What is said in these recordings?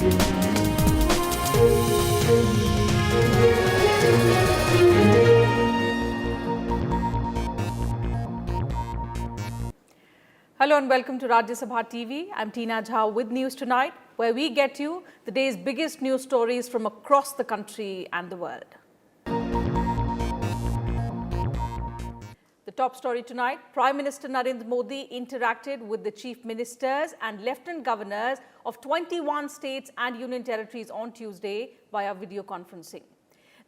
Hello and welcome to Rajya Sabha TV. I'm Tina Jha with News Tonight, where we get you the day's biggest news stories from across the country and the world. The top story tonight, Prime Minister Narendra Modi interacted with the chief ministers and lieutenant governors of 21 states and union territories on Tuesday via video conferencing.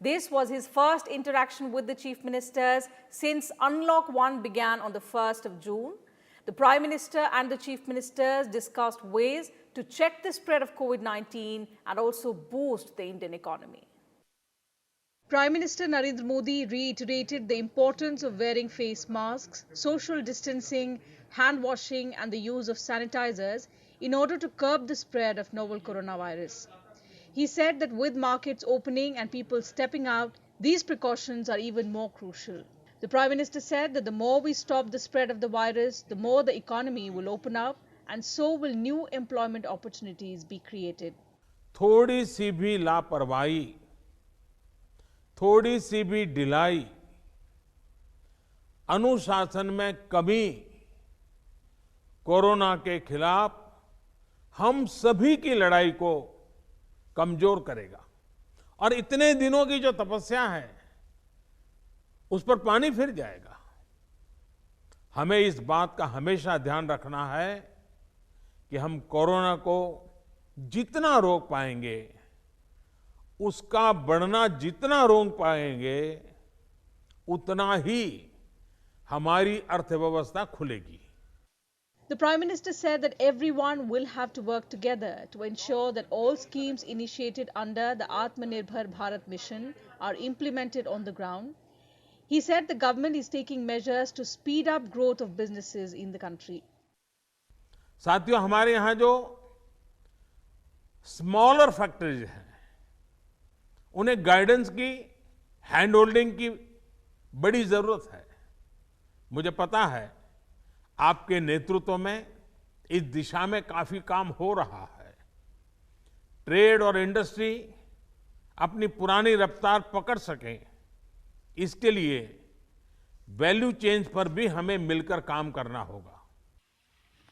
This was his first interaction with the chief ministers since Unlock 1 began on the 1st of June. The Prime Minister and the Chief Ministers discussed ways to check the spread of COVID-19 and also boost the Indian economy. Prime Minister Narendra Modi reiterated the importance of wearing face masks, social distancing, hand washing and the use of sanitizers in order to curb the spread of novel coronavirus. He said that with markets opening and people stepping out, these precautions are even more crucial. The Prime Minister said that the more we stop the spread of the virus, the more the economy will open up and so will new employment opportunities be created. थोड़ी सी भी लापरवाही, थोड़ी सी भी ढिलाई, अनुशासन में कमी corona के खिलाफ हम सभी की लड़ाई को कमजोर करेगा और इतने दिनों की जो तपस्या है उस पर पानी फिर जाएगा। हमें इस बात का हमेशा ध्यान रखना है कि हम कोरोना को जितना रोक पाएंगे, उसका बढ़ना जितना रोक पाएंगे, उतना ही हमारी अर्थव्यवस्था खुलेगी। The Prime Minister said that everyone will have to work together to ensure that all schemes initiated under the Atmanirbhar Bharat mission are implemented on the ground. He said the government is taking measures to speed up growth of businesses in the country. साथियों, हमारे यहाँ जो smaller factories हैं, उन्हें guidance की, hand holding की बड़ी जरूरत है। मुझे पता है आपके नेतृत्व में इस दिशा में काफी काम हो रहा है। ट्रेड और इंडस्ट्री अपनी पुरानी रफ्तार पकड़ सकें, इसके लिए वैल्यू चेंज पर भी हमें मिलकर काम करना होगा।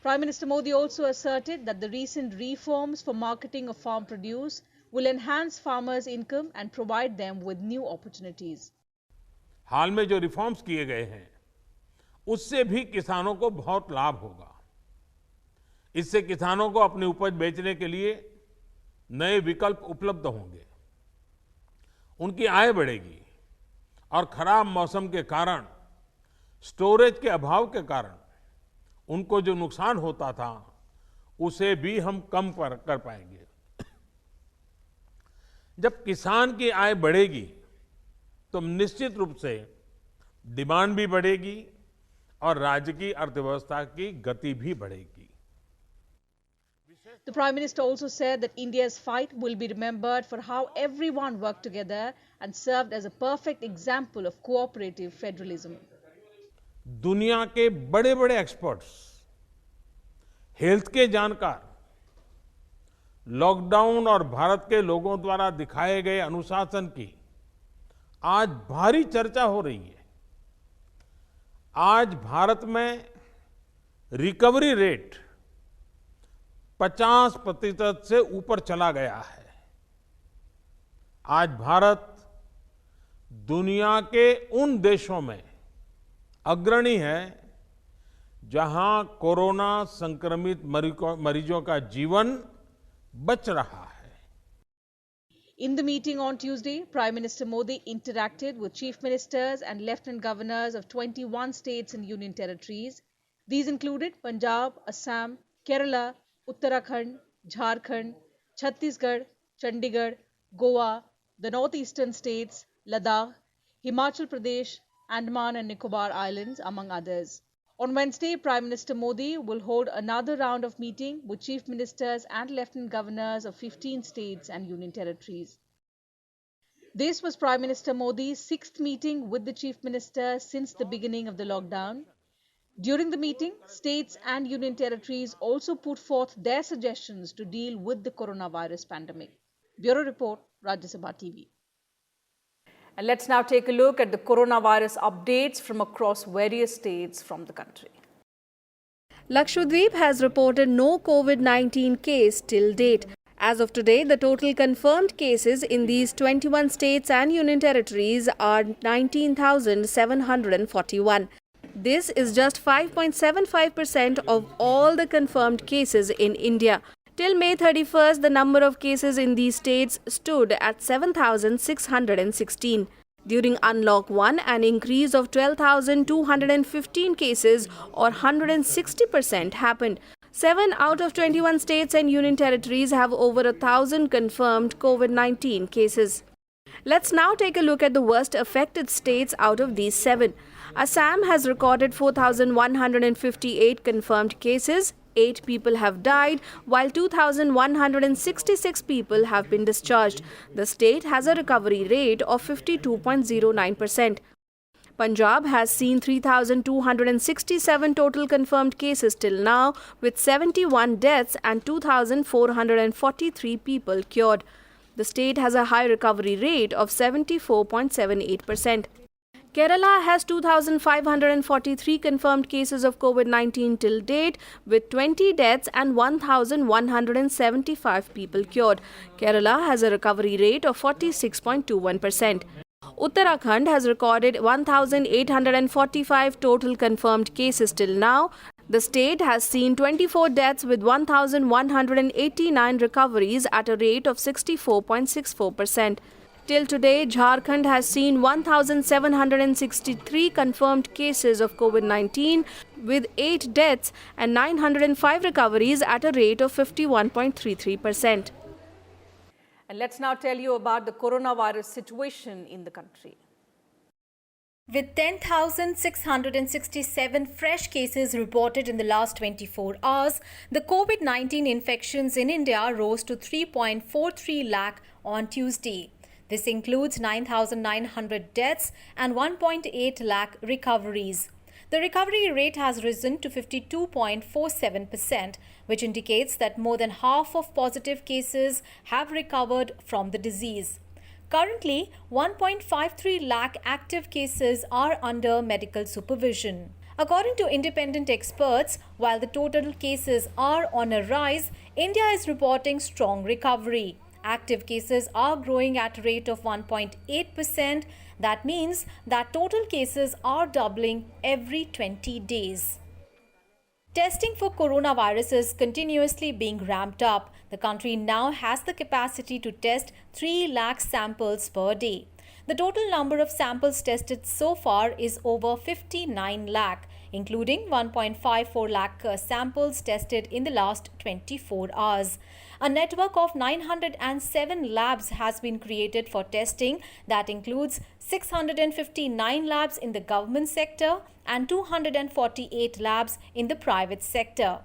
Prime Minister Modi also asserted that the recent reforms for marketing of farm produce will enhance farmers' income and provide them with new opportunities. हाल में जो रिफॉर्म्स किए गए हैं, उससे भी किसानों को बहुत लाभ होगा। इससे किसानों को अपनी उपज बेचने के लिए नए विकल्प उपलब्ध होंगे, उनकी आय बढ़ेगी और खराब मौसम के कारण, स्टोरेज के अभाव के कारण उनको जो नुकसान होता था, उसे भी हम कम कर पाएंगे। जब किसान की आय बढ़ेगी, तो निश्चित रूप से डिमांड भी बढ़ेगी और राज्य की अर्थव्यवस्था की गति भी बढ़ेगी। The Prime Minister also said that India's fight will be remembered for how everyone worked together and served as a perfect example of cooperative federalism. दुनिया के बड़े-बड़े एक्सपर्ट्स, हेल्थ के जानकार, लॉकडाउन और भारत के लोगों द्वारा दिखाए गए अनुशासन की आज भारी चर्चा हो रही है। आज भारत में रिकवरी रेट 50% से ऊपर चला गया है। आज भारत दुनिया के उन देशों में अग्रणी है जहां कोरोना संक्रमित मरीजों का जीवन बच रहा है। In the meeting on Tuesday, Prime Minister Modi interacted with chief ministers and lieutenant governors of 21 states and union territories. These included Punjab, Assam, Kerala, Uttarakhand, Jharkhand, Chhattisgarh, Chandigarh, Goa, the northeastern states, Ladakh, Himachal Pradesh, Andaman and Nicobar Islands, among others. On Wednesday, Prime Minister Modi will hold another round of meeting with chief ministers and lieutenant governors of 15 states and union territories. This was Prime Minister Modi's 6th meeting with the chief minister since the beginning of the lockdown. During the meeting, states and union territories also put forth their suggestions to deal with the coronavirus pandemic. Bureau Report, Rajya Sabha TV. And let's now take a look at the coronavirus updates from across various states from the country. Lakshadweep has reported no COVID-19 case till date. As of today, the total confirmed cases in these 21 states and union territories are 19,741. This is just 5.75% of all the confirmed cases in India. Till May 31st, the number of cases in these states stood at 7,616. During Unlock 1, an increase of 12,215 cases or 160% happened. 7 out of 21 states and union territories have over 1,000 confirmed COVID-19 cases. Let's now take a look at the worst affected states out of these 7. Assam has recorded 4,158 confirmed cases. 8 people have died, while 2,166 people have been discharged. The state has a recovery rate of 52.09%. Punjab has seen 3,267 total confirmed cases till now, with 71 deaths and 2,443 people cured. The state has a high recovery rate of 74.78%. Kerala has 2,543 confirmed cases of COVID-19 till date, with 20 deaths and 1,175 people cured. Kerala has a recovery rate of 46.21%. Uttarakhand has recorded 1,845 total confirmed cases till now. The state has seen 24 deaths with 1,189 recoveries at a rate of 64.64%. Till today, Jharkhand has seen 1,763 confirmed cases of COVID-19 with 8 deaths and 905 recoveries at a rate of 51.33%. And let's now tell you about the coronavirus situation in the country. With 10,667 fresh cases reported in the last 24 hours, the COVID-19 infections in India rose to 3.43 lakh on Tuesday. This includes 9,900 deaths and 1.8 lakh recoveries. The recovery rate has risen to 52.47%, which indicates that more than half of positive cases have recovered from the disease. Currently, 1.53 lakh active cases are under medical supervision. According to independent experts, while the total cases are on a rise, India is reporting strong recovery. Active cases are growing at a rate of 1.8%. That means that total cases are doubling every 20 days. Testing for coronavirus is continuously being ramped up. The country now has the capacity to test 3 lakh samples per day. The total number of samples tested so far is over 59 lakh, including 1.54 lakh samples tested in the last 24 hours. A network of 907 labs has been created for testing that includes 659 labs in the government sector and 248 labs in the private sector.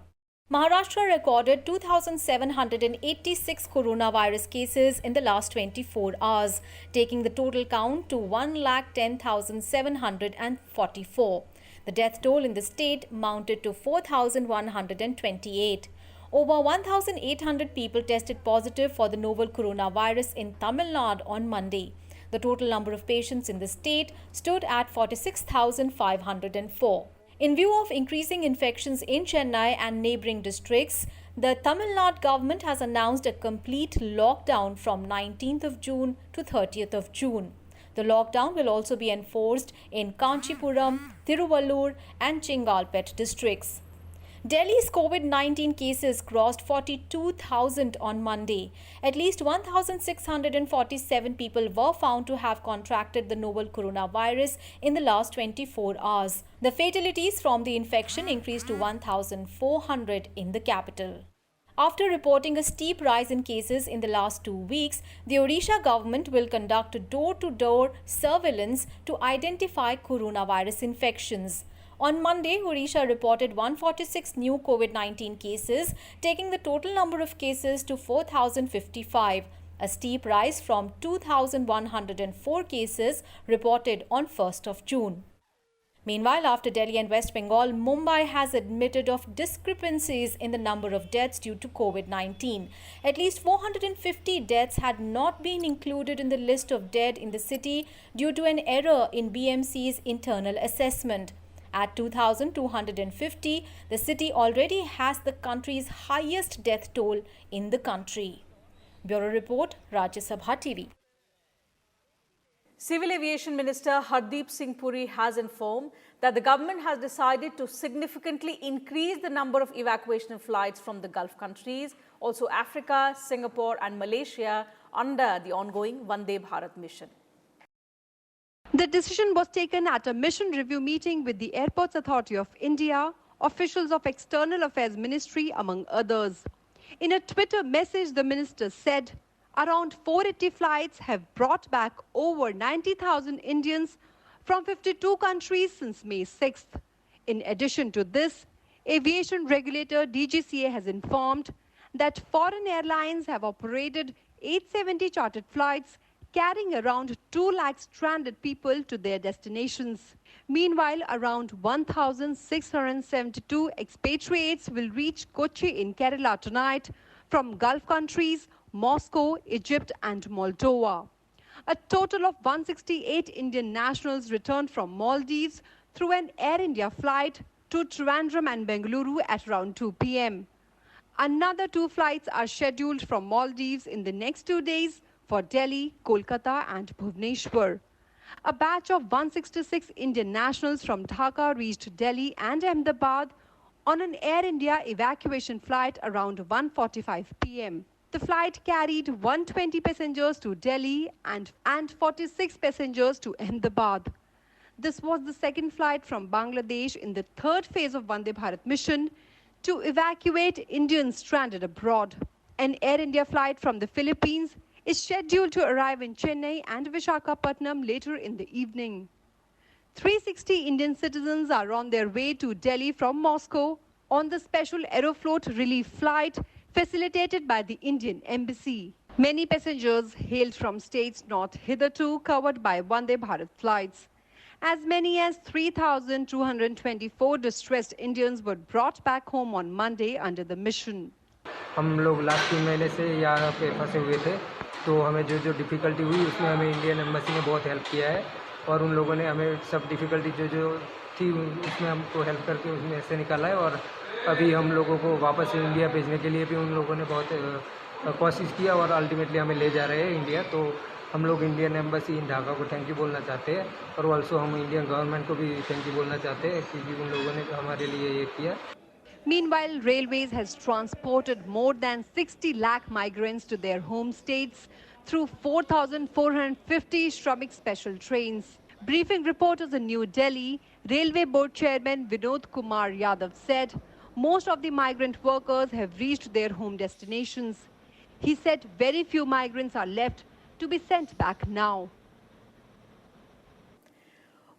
Maharashtra recorded 2,786 coronavirus cases in the last 24 hours, taking the total count to 1,10,744. The death toll in the state mounted to 4,128. Over 1,800 people tested positive for the novel coronavirus in Tamil Nadu on Monday. The total number of patients in the state stood at 46,504. In view of increasing infections in Chennai and neighbouring districts, the Tamil Nadu government has announced a complete lockdown from 19th of June to 30th of June. The lockdown will also be enforced in Kanchipuram, Tiruvallur and Chengalpet districts. Delhi's COVID-19 cases crossed 42,000 on Monday. At least 1,647 people were found to have contracted the novel coronavirus in the last 24 hours. The fatalities from the infection increased to 1,400 in the capital. After reporting a steep rise in cases in the last 2 weeks, the Odisha government will conduct door-to-door surveillance to identify coronavirus infections. On Monday, Odisha reported 146 new COVID-19 cases, taking the total number of cases to 4,055, a steep rise from 2,104 cases reported on 1st of June. Meanwhile, after Delhi and West Bengal, Mumbai has admitted of discrepancies in the number of deaths due to COVID-19. At least 450 deaths had not been included in the list of dead in the city due to an error in BMC's internal assessment. At 2,250, the city already has the country's highest death toll in the country. Bureau Report, Rajya Sabha TV. Civil Aviation Minister Hardeep Singh Puri has informed that the government has decided to significantly increase the number of evacuation flights from the Gulf countries, also Africa, Singapore and Malaysia under the ongoing Vande Bharat mission. The decision was taken at a mission review meeting with the Airports Authority of India, officials of External Affairs Ministry, among others. In a Twitter message, the minister said, around 480 flights have brought back over 90,000 Indians from 52 countries since May 6th. In addition to this, aviation regulator DGCA has informed that foreign airlines have operated 870 chartered flights carrying around 2 lakh stranded people to their destinations. Meanwhile, around 1,672 expatriates will reach Kochi in Kerala tonight from Gulf countries, Moscow, Egypt and Moldova. A total of 168 Indian nationals returned from Maldives through an Air India flight to Trivandrum and Bengaluru at around 2 p.m. Another 2 flights are scheduled from Maldives in the next 2 days for Delhi, Kolkata and Bhubaneswar. A batch of 166 Indian nationals from Dhaka reached Delhi and Ahmedabad on an Air India evacuation flight around 1:45 p.m. The flight carried 120 passengers to Delhi and 46 passengers to Ahmedabad. This was the second flight from Bangladesh in the third phase of Vande Bharat mission to evacuate Indians stranded abroad. An Air India flight from the Philippines is scheduled to arrive in Chennai and Visakhapatnam later in the evening. 360 Indian citizens are on their way to Delhi from Moscow on the special Aeroflot relief flight facilitated by the Indian Embassy. Many passengers hailed from states not hitherto covered by Vande Bharat flights. As many as 3,224 distressed Indians were brought back home on Monday under the mission. हम लोग last 3 महीने से यहाँ पे फंसे हुए थे, तो हमें जो डिफ़िकल्टी हुई उसमें हमें इंडियन एम्बेसी ने बहुत हेल्प किया है और उन लोगों ने हमें सब डिफ़िकल्टी जो थी उसमें हमको हेल्प करके उसमें से निकाला है और अभी हम लोगों को वापस इंडिया भेजने के लिए भी उन लोगों ने बहुत कोशिश किया और अल्टीमेटली हमें ले जा रहे हैं इंडिया। तो हम लोग इंडियन एम्बेसी इन ढाका को थैंक यू बोलना चाहते हैं और ऑल्सो हम इंडियन गवर्नमेंट को भी थैंक यू बोलना चाहते हैं क्योंकि उन लोगों ने हमारे लिए ये किया। Meanwhile, Railways has transported more than 60 lakh migrants to their home states through 4,450 Shramik special trains. Briefing reporters in New Delhi, Railway Board Chairman Vinod Kumar Yadav said most of the migrant workers have reached their home destinations. He said very few migrants are left to be sent back now.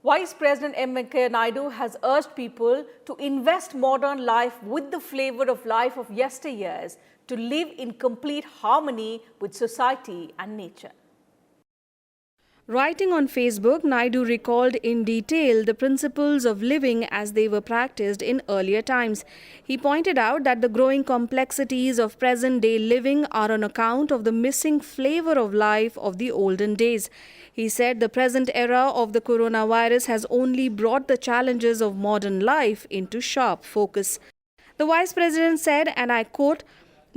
Vice President M. Venkaiah Naidu has urged people to invest modern life with the flavor of life of yesteryears to live in complete harmony with society and nature. Writing on Facebook, Naidu recalled in detail the principles of living as they were practiced in earlier times. He pointed out that the growing complexities of present-day living are on account of the missing flavor of life of the olden days. He said the present era of the coronavirus has only brought the challenges of modern life into sharp focus. The Vice President said, and I quote,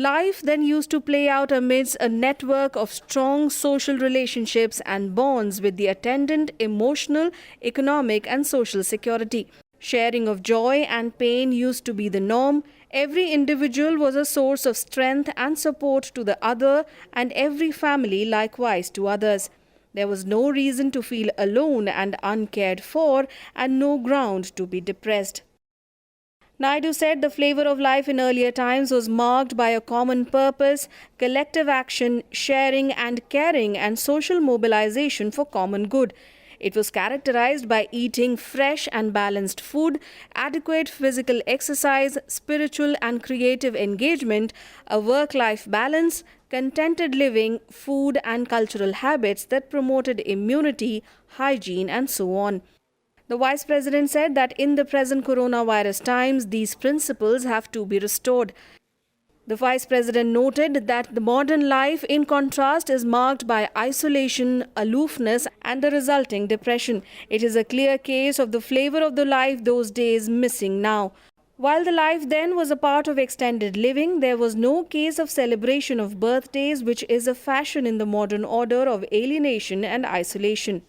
"Life then used to play out amidst a network of strong social relationships and bonds with the attendant emotional, economic and social security. Sharing of joy and pain used to be the norm. Every individual was a source of strength and support to the other, and every family likewise to others. There was no reason to feel alone and uncared for, and no ground to be depressed." Naidu said the flavor of life in earlier times was marked by a common purpose, collective action, sharing and caring, and social mobilization for common good. It was characterized by eating fresh and balanced food, adequate physical exercise, spiritual and creative engagement, a work-life balance, contented living, food and cultural habits that promoted immunity, hygiene and so on. The Vice President said that in the present coronavirus times, these principles have to be restored. The Vice President noted that the modern life, in contrast, is marked by isolation, aloofness, and the resulting depression. It is a clear case of the flavor of the life those days missing now. While the life then was a part of extended living, there was no case of celebration of birthdays, which is a fashion in the modern order of alienation and isolation.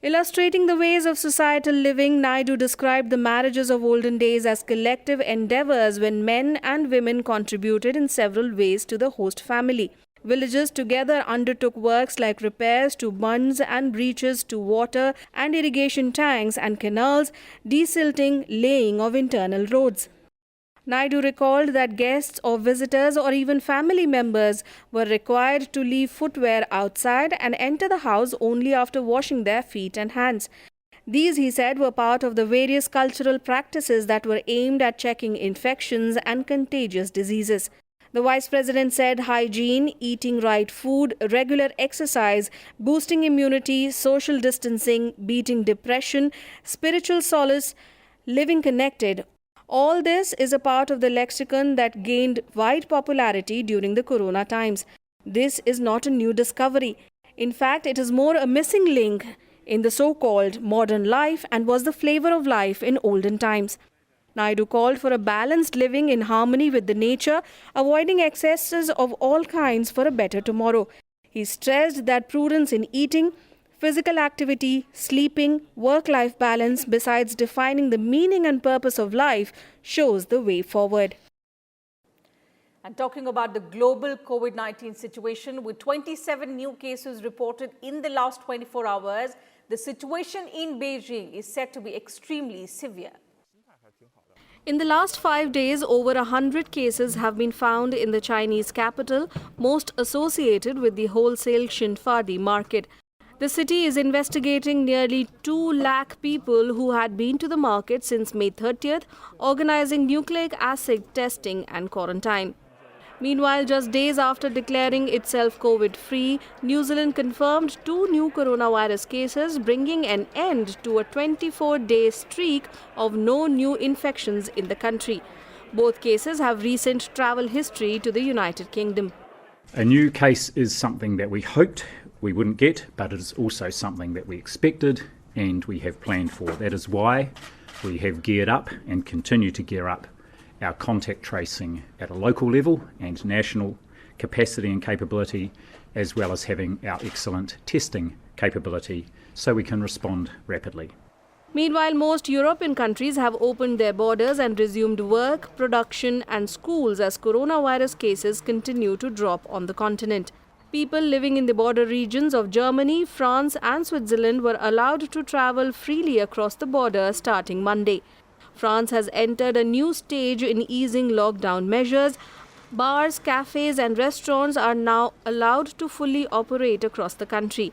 Illustrating the ways of societal living, Naidu described the marriages of olden days as collective endeavors when men and women contributed in several ways to the host family. Villages together undertook works like repairs to bunds and breaches to water and irrigation tanks and canals, desilting, laying of internal roads. Naidu recalled that guests or visitors or even family members were required to leave footwear outside and enter the house only after washing their feet and hands. These, he said, were part of the various cultural practices that were aimed at checking infections and contagious diseases. The Vice President said hygiene, eating right food, regular exercise, boosting immunity, social distancing, beating depression, spiritual solace, living connected, all this is a part of the lexicon that gained wide popularity during the corona times. This is not a new discovery. In fact, it is more a missing link in the so-called modern life and was the flavor of life in olden times. Naidu called for a balanced living in harmony with the nature, avoiding excesses of all kinds for a better tomorrow. He stressed that prudence in eating, physical activity, sleeping, work-life balance, besides defining the meaning and purpose of life, shows the way forward. And talking about the global COVID-19 situation, with 27 new cases reported in the last 24 hours, the situation in Beijing is said to be extremely severe. In the last 5 days, over 100 cases have been found in the Chinese capital, most associated with the wholesale Xinfadi market. The city is investigating nearly 2 lakh people who had been to the market since May 30th, organizing nucleic acid testing and quarantine. Meanwhile, just days after declaring itself COVID-free, New Zealand confirmed 2 new coronavirus cases, bringing an end to a 24-day streak of no new infections in the country. Both cases have recent travel history to the United Kingdom. A new case is something that we hoped we wouldn't get, but it is also something that we expected and we have planned for. That is why we have geared up and continue to gear up our contact tracing at a local level and national capacity and capability, as well as having our excellent testing capability so we can respond rapidly. Meanwhile, most European countries have opened their borders and resumed work, production and schools as coronavirus cases continue to drop on the continent. People living in the border regions of Germany, France and Switzerland were allowed to travel freely across the border starting Monday. France has entered a new stage in easing lockdown measures. Bars, cafes and restaurants are now allowed to fully operate across the country.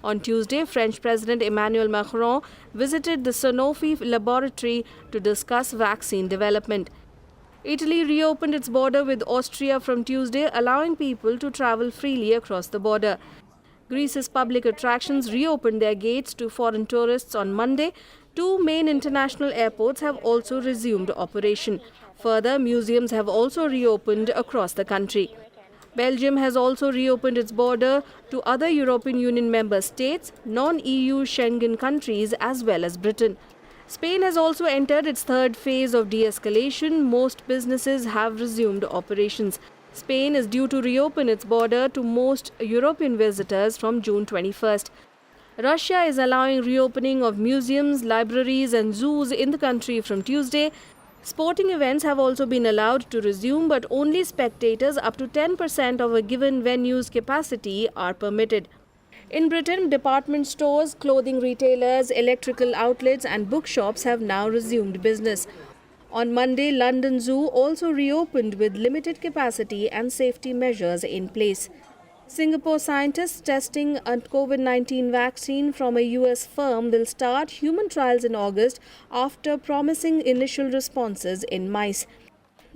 On Tuesday, French President Emmanuel Macron visited the Sanofi laboratory to discuss vaccine development. Italy reopened its border with Austria from Tuesday, allowing people to travel freely across the border. Greece's public attractions reopened their gates to foreign tourists on Monday. 2 main international airports have also resumed operation. Further, museums have also reopened across the country. Belgium has also reopened its border to other European Union member states, non-EU Schengen countries as well as Britain. Spain has also entered its 3rd phase of de-escalation. Most businesses have resumed operations. Spain is due to reopen its border to most European visitors from June 21st. Russia is allowing reopening of museums, libraries and zoos in the country from Tuesday. Sporting events have also been allowed to resume, but only spectators up to 10% of a given venue's capacity are permitted. In Britain, department stores, clothing retailers, electrical outlets and bookshops have now resumed business. On Monday, London Zoo also reopened with limited capacity and safety measures in place. Singapore scientists testing a COVID-19 vaccine from a US firm will start human trials in August after promising initial responses in mice.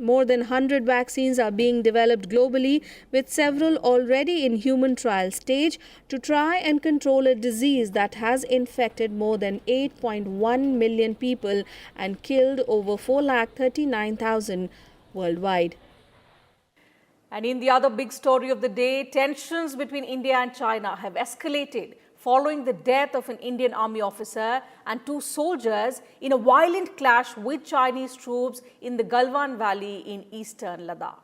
More than 100 vaccines are being developed globally, with several already in human trial stage, to try and control a disease that has infected more than 8.1 million people and killed over 439,000 worldwide. And in the other big story of the day, tensions between India and China have escalated following the death of an Indian army officer and 2 soldiers in a violent clash with Chinese troops in the Galwan Valley in eastern Ladakh.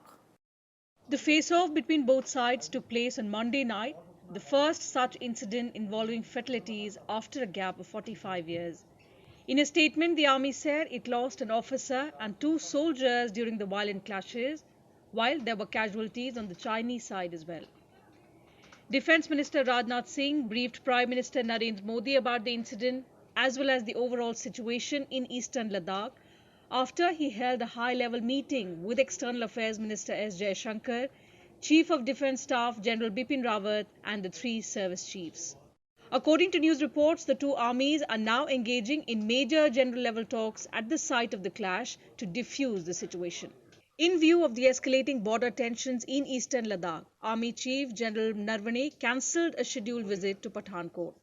The face-off between both sides took place on Monday night, the first such incident involving fatalities after a gap of 45 years. In a statement, the army said it lost an officer and 2 soldiers during the violent clashes, while there were casualties on the Chinese side as well. Defence Minister Rajnath Singh briefed Prime Minister Narendra Modi about the incident as well as the overall situation in eastern Ladakh after he held a high-level meeting with External Affairs Minister S. Jaishankar, Chief of Defence Staff General Bipin Rawat and the 3 service chiefs. According to news reports, the 2 armies are now engaging in major general-level talks at the site of the clash to defuse the situation. In view of the escalating border tensions in eastern Ladakh, Army Chief General Narvane cancelled a scheduled visit to Pathankot.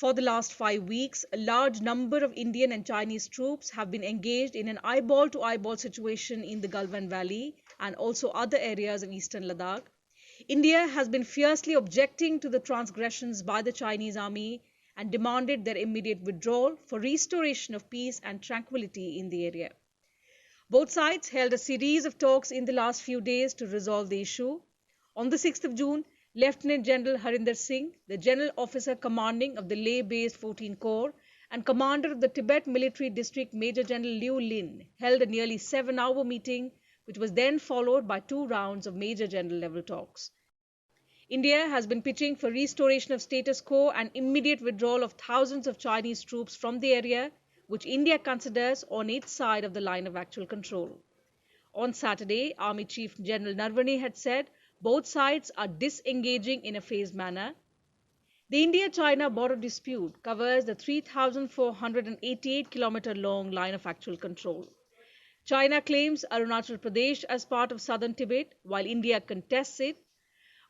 For the last 5 weeks, a large number of Indian and Chinese troops have been engaged in an eyeball-to-eyeball situation in the Galwan Valley and also other areas of eastern Ladakh. India has been fiercely objecting to the transgressions by the Chinese army and demanded their immediate withdrawal for restoration of peace and tranquility in the area. Both sides held a series of talks in the last few days to resolve the issue. On the 6th of June, Lieutenant General Harinder Singh, the General Officer commanding of the Leh-based 14 Corps and Commander of the Tibet Military District Major General Liu Lin, held a nearly 7-hour meeting, which was then followed by 2 rounds of major general level talks. India has been pitching for restoration of status quo and immediate withdrawal of thousands of Chinese troops from the area, which India considers on its side of the line of actual control. On Saturday, Army Chief General Narvane had said both sides are disengaging in a phased manner. The India-China border dispute covers the 3,488-kilometer long line of actual control. China claims Arunachal Pradesh as part of southern Tibet, while India contests it.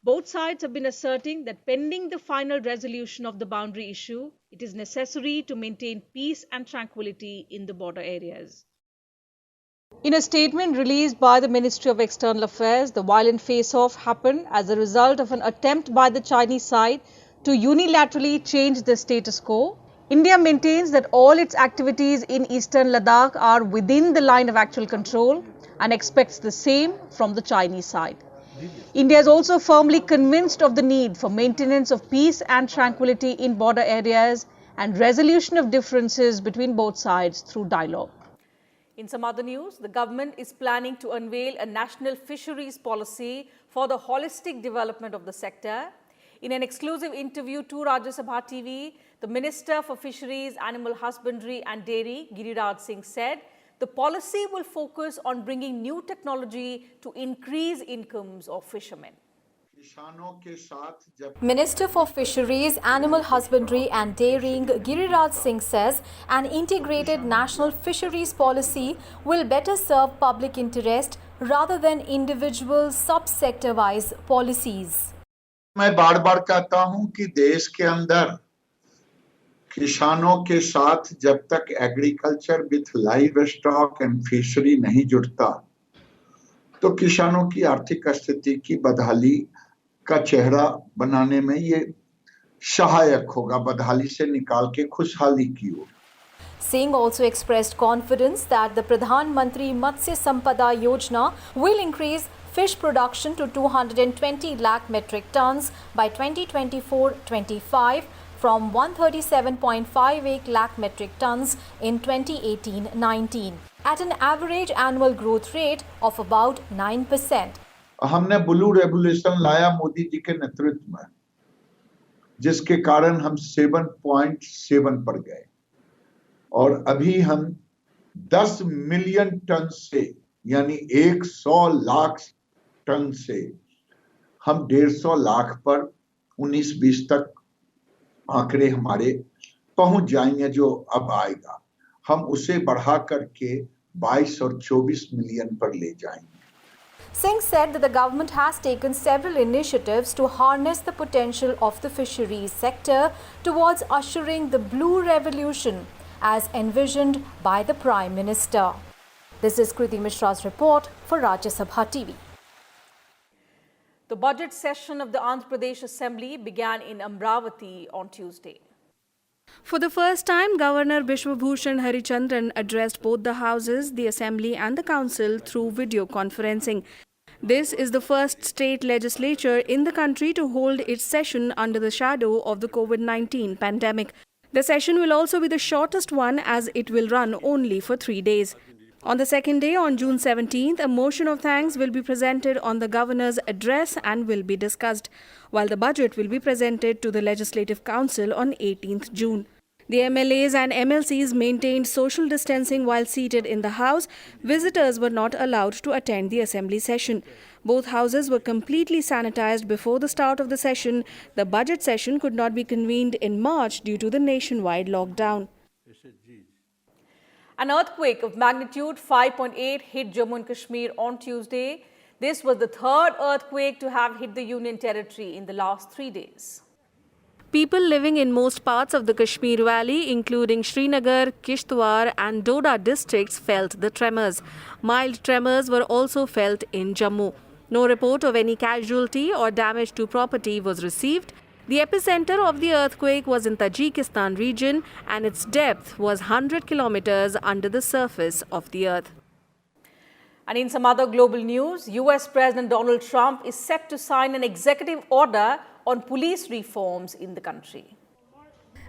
Both sides have been asserting that pending the final resolution of the boundary issue, it is necessary to maintain peace and tranquility in the border areas. In a statement released by the Ministry of External Affairs, the violent face-off happened as a result of an attempt by the Chinese side to unilaterally change the status quo. India maintains that all its activities in eastern Ladakh are within the line of actual control and expects the same from the Chinese side. India is also firmly convinced of the need for maintenance of peace and tranquility in border areas and resolution of differences between both sides through dialogue. In some other news, the government is planning to unveil a national fisheries policy for the holistic development of the sector. In an exclusive interview to Rajya Sabha TV, the Minister for Fisheries, Animal Husbandry and Dairy, Giriraj Singh, said the policy will focus on bringing new technology to increase incomes of fishermen. Minister for Fisheries, Animal Husbandry and Dairying Giriraj Singh says an integrated national fisheries policy will better serve public interest rather than individual sub-sector-wise policies. मैं बार-बार कहता हूं कि देश के अंदर किसानों के साथ जब तक agriculture with live stock and fishery नहीं जुड़ता तो किसानों की आर्थिक स्थिति की बदहाली का चेहरा बनाने में ये सहायक होगा, बदहाली से निकाल के खुशहाली की ओर. Singh also expressed confidence that the Pradhan Mantri Matsya Sampada Yojana will increase fish production to 220 lakh metric tons by 2024-25 from 137.58 lakh metric tons in 2018-19 at an average annual growth rate of about 9%. हमने blue revolution लाया मोदी जी के नेतृत्व में, जिसके कारण हम 7.7 पर गए और अभी हम 10 मिलियन टन से यानी 100 लाख टन से हम 150 लाख पर 19-20 तक आंकड़े हमारे पहुंच जाएंगे. जो अब आएगा हम उसे बढ़ा करके 22 और 24 मिलियन पर ले जाएंगे। Singh said that the government has taken several initiatives to harness the potential of the fisheries sector towards ushering the blue revolution as envisioned by the Prime Minister. This is Kriti Mishra's report for Rajya Sabha TV. The budget session of the Andhra Pradesh Assembly began in Amravati on Tuesday. For the first time, Governor Bishwabhushan Harichandran addressed both the houses, the Assembly and the Council through video conferencing. This is the first state legislature in the country to hold its session under the shadow of the COVID-19 pandemic. The session will also be the shortest one as it will run only for 3 days. On the second day, on June 17th, a motion of thanks will be presented on the Governor's address and will be discussed, while the budget will be presented to the Legislative Council on 18th June. The MLAs and MLCs maintained social distancing while seated in the House. Visitors were not allowed to attend the Assembly session. Both houses were completely sanitized before the start of the session. The budget session could not be convened in March due to the nationwide lockdown. An earthquake of magnitude 5.8 hit Jammu and Kashmir on Tuesday. This was the third earthquake to have hit the Union Territory in the last 3 days. People living in most parts of the Kashmir Valley, including Srinagar, Kishtwar and Doda districts, felt the tremors. Mild tremors were also felt in Jammu. No report of any casualty or damage to property was received. The epicenter of the earthquake was in Tajikistan region and its depth was 100 kilometers under the surface of the earth. And in some other global news, US President Donald Trump is set to sign an executive order on police reforms in the country.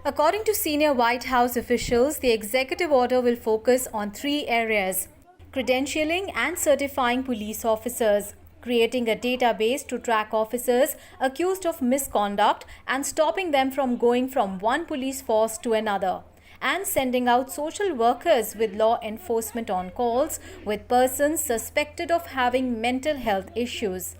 According to senior White House officials, the executive order will focus on 3 areas: credentialing and certifying police officers, creating a database to track officers accused of misconduct and stopping them from going from one police force to another, and sending out social workers with law enforcement on calls with persons suspected of having mental health issues.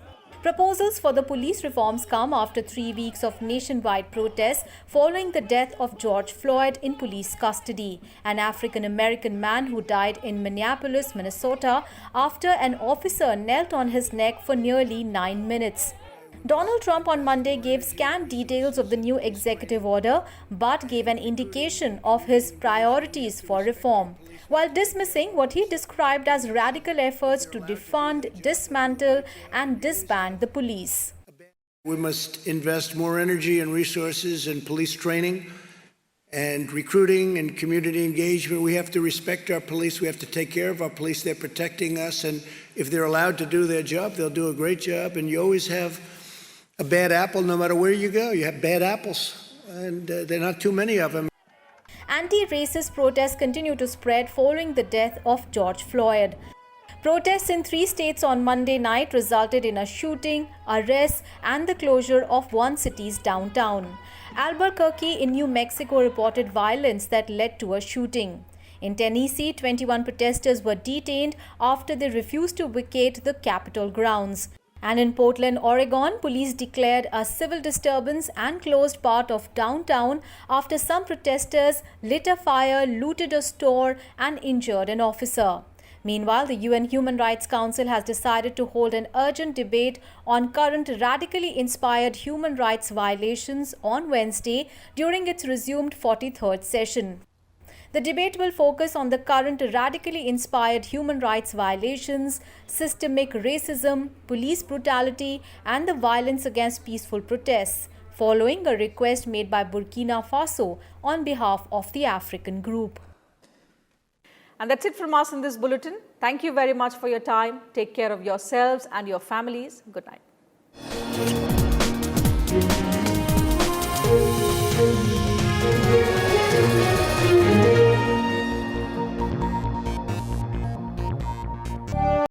Proposals for the police reforms come after 3 weeks of nationwide protests following the death of George Floyd in police custody, an African-American man who died in Minneapolis, Minnesota, after an officer knelt on his neck for nearly 9 minutes. Donald Trump on Monday gave scant details of the new executive order, but gave an indication of his priorities for reform, while dismissing what he described as radical efforts to defund, dismantle, and disband the police. We must invest more energy and resources in police training and recruiting and community engagement. We have to respect our police. We have to take care of our police. They're protecting us. And if they're allowed to do their job, they'll do a great job. And you always have a bad apple no matter where you go. You have bad apples, and there are not too many of them. Anti-racist protests continue to spread following the death of George Floyd. Protests in 3 states on Monday night resulted in a shooting, arrests, and the closure of one city's downtown. Albuquerque in New Mexico reported violence that led to a shooting. In Tennessee, 21 protesters were detained after they refused to vacate the Capitol grounds. And in Portland, Oregon, police declared a civil disturbance and closed part of downtown after some protesters lit a fire, looted a store, and injured an officer. Meanwhile, the UN Human Rights Council has decided to hold an urgent debate on current radically inspired human rights violations on Wednesday during its resumed 43rd session. The debate will focus on the current radically inspired human rights violations, systemic racism, police brutality, and the violence against peaceful protests, following a request made by Burkina Faso on behalf of the African group. And that's it from us in this bulletin. Thank you very much for your time. Take care of yourselves and your families. Good night.